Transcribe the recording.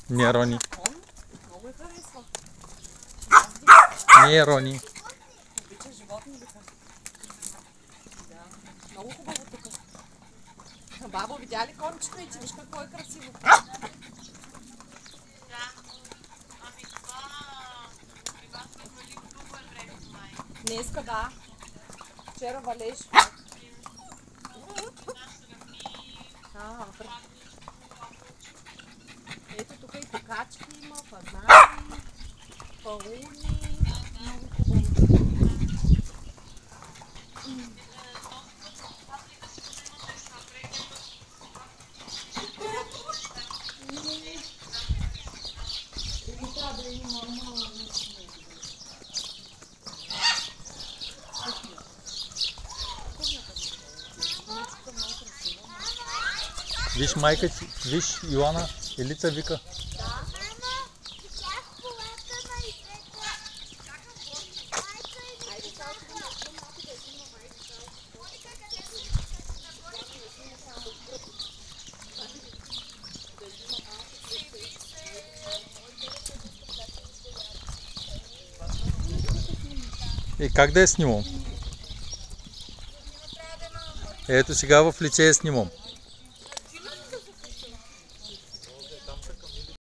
Не, Рони. Много е харесва. Не, Рони. Обича животни ли са? Да. Много хубаво тук. Бабо, видя ли кончето и че виж какво е красиво? Днеска да. Вчера валеш. Ето тук и покачки има, фазани, пауни. Много хубаво. Виж майка, виж Йоана, Елица вика. И как да я снимам? Ето сега в лице я снимам.